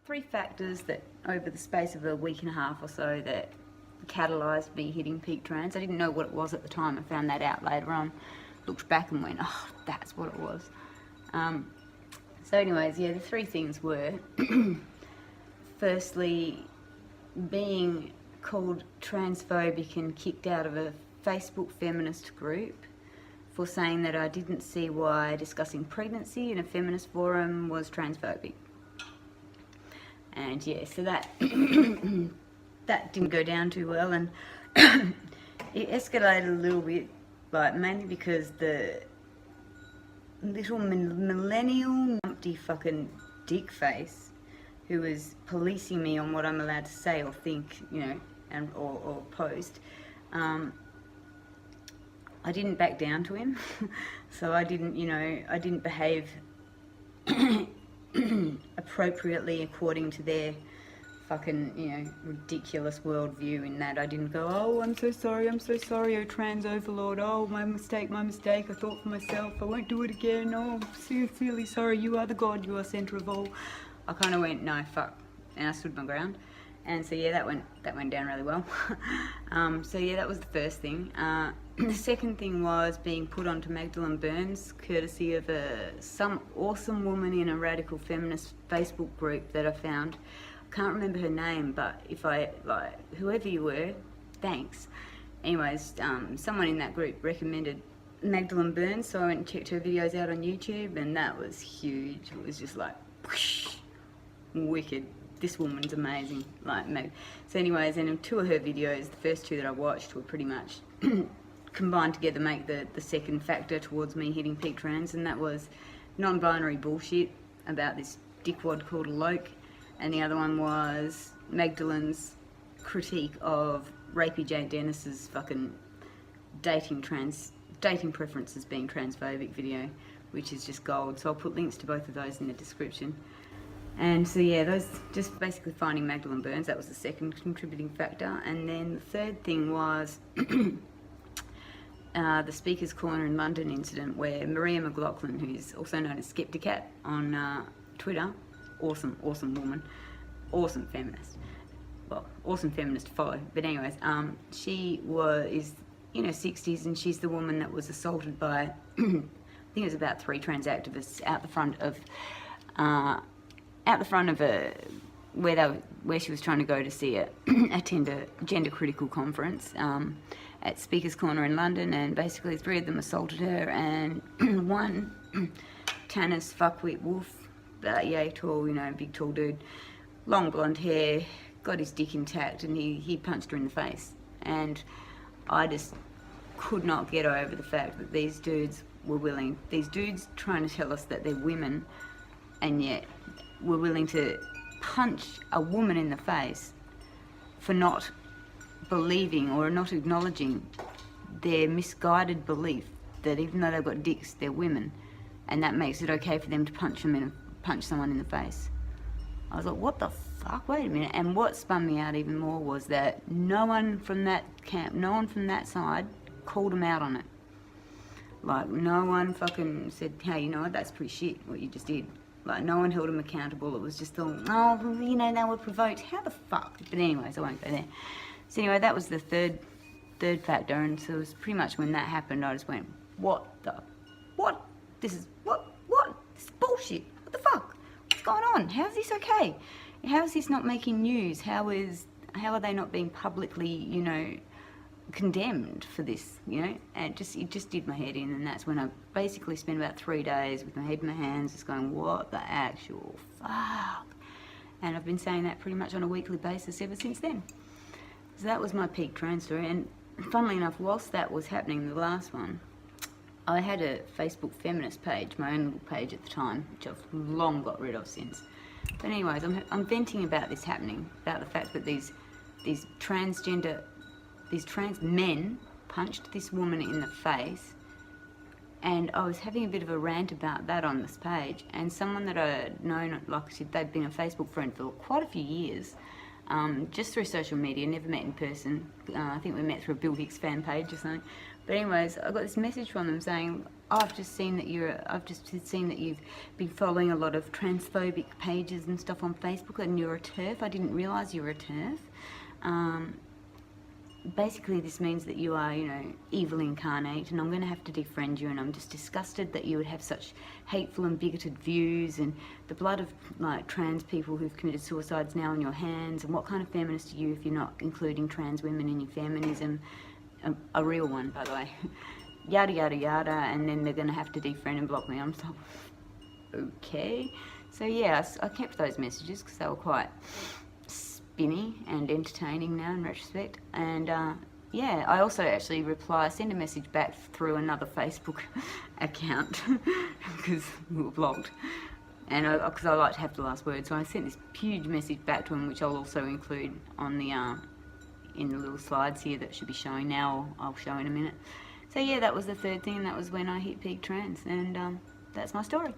Three factors that over the space of a week and a half or so that catalysed me hitting peak trans. I didn't know what it was at the time. I found that out later on. Looked back and went, oh, that's what it was. So anyways, yeah, the three things were, firstly, being called transphobic and kicked out of a Facebook feminist group for saying that I didn't see why discussing pregnancy in a feminist forum was transphobic. And yeah, so that that didn't go down too well, and it escalated a little bit, but mainly because the little millennial numpty fucking dick face who was policing me on what I'm allowed to say or think, you know, and or post, I didn't back down to him. So I didn't, you know, I didn't behave appropriately according to their fucking, you know, ridiculous worldview, in that I didn't go, oh, I'm so sorry, oh, trans overlord, oh, my mistake, I thought for myself, I won't do it again, oh, I'm sincerely sorry, you are the god, you are centre of all. I kind of went, no, fuck, and I stood my ground. And so yeah, that went down really well. So yeah, that was the first thing. The second thing was being put onto MacLachlan Burns, courtesy of some awesome woman in a radical feminist Facebook group that I found. I can't remember her name, but if I, like, whoever you were, thanks. Anyways, someone in that group recommended MacLachlan Burns, so I went and checked her videos out on YouTube, and that was huge. It was just like, whoosh, wicked. This woman's amazing. Like, so anyways, and in two of her videos, the first two that I watched were pretty much combined together make the second factor towards me hitting peak trans, and that was non-binary bullshit about this dickwad called Loke, and the other one was MacLachlan's critique of Rapey Jane Dennis's fucking dating preferences being transphobic video, which is just gold. So I'll put links to both of those in the description. And so yeah, those, just basically finding MacLachlan Burns, that was the second contributing factor. And then the third thing was the Speaker's Corner in London incident, where MacLachlan, who's also known as Skepticat on Twitter, awesome woman, awesome feminist, well, awesome feminist to follow. But anyways, she is in her 60s, and she's the woman that was assaulted by, I think it was about 3 trans activists out the front of where she was trying to go to see attend a gender critical conference at Speaker's Corner in London, and basically 3 of them assaulted her, and one, Tannis fuckwit Wolf, about yay tall, you know, big tall dude, long blonde hair, got his dick intact, and he punched her in the face. And I just could not get over the fact that these dudes trying to tell us that they're women, and yet were willing to punch a woman in the face for not believing or not acknowledging their misguided belief that even though they've got dicks, they're women, and that makes it okay for them to punch someone in the face. I was like, what the fuck, wait a minute. And what spun me out even more was that no one from that camp, no one from that side called them out on it. Like, no one fucking said, hey, you know what, that's pretty shit what you just did. Like, no one held them accountable. It was just all, oh, you know, they were provoked. How the fuck? But anyways, I won't go there. So anyway, that was the third factor, and so it was pretty much when that happened, I just went, what? This is bullshit. What the fuck? What's going on? How is this okay? How is this not making news? How are they not being publicly, you know, condemned for this, you know? And it just did my head in, and that's when I basically spent about 3 days with my head in my hands just going, what the actual fuck? And I've been saying that pretty much on a weekly basis ever since then. So that was my peak trans story, and funnily enough, whilst that was happening, the last one, I had a Facebook feminist page, my own little page at the time, which I've long got rid of since. But anyways, I'm venting about this happening, about the fact that these trans men punched this woman in the face, and I was having a bit of a rant about that on this page, and someone that I'd known, like I said, they'd been a Facebook friend for quite a few years, just through social media, never met in person. I think we met through a Bill Hicks fan page or something. But anyways, I got this message from them saying, oh, I've just seen that you've been following a lot of transphobic pages and stuff on Facebook, and you're a TERF. I didn't realise you were a TERF. Basically, this means that you are, evil incarnate, and I'm going to have to defriend you, and I'm just disgusted that you would have such hateful and bigoted views, and the blood of, trans people who've committed suicides now in your hands, and what kind of feminist are you if you're not including trans women in your feminism? A real one, by the way. Yada, yada, yada, and then they're going to have to defriend and block me. I'm so... okay. So, yeah, I kept those messages because they were quite spinny and entertaining now in retrospect. And yeah, I also actually send a message back through another Facebook account because we were blocked, and because I like to have the last word, so I sent this huge message back to him, which I'll also include on the in the little slides here that should be showing now, or I'll show in a minute. So yeah, that was the third thing, and that was when I hit peak trans, and that's my story.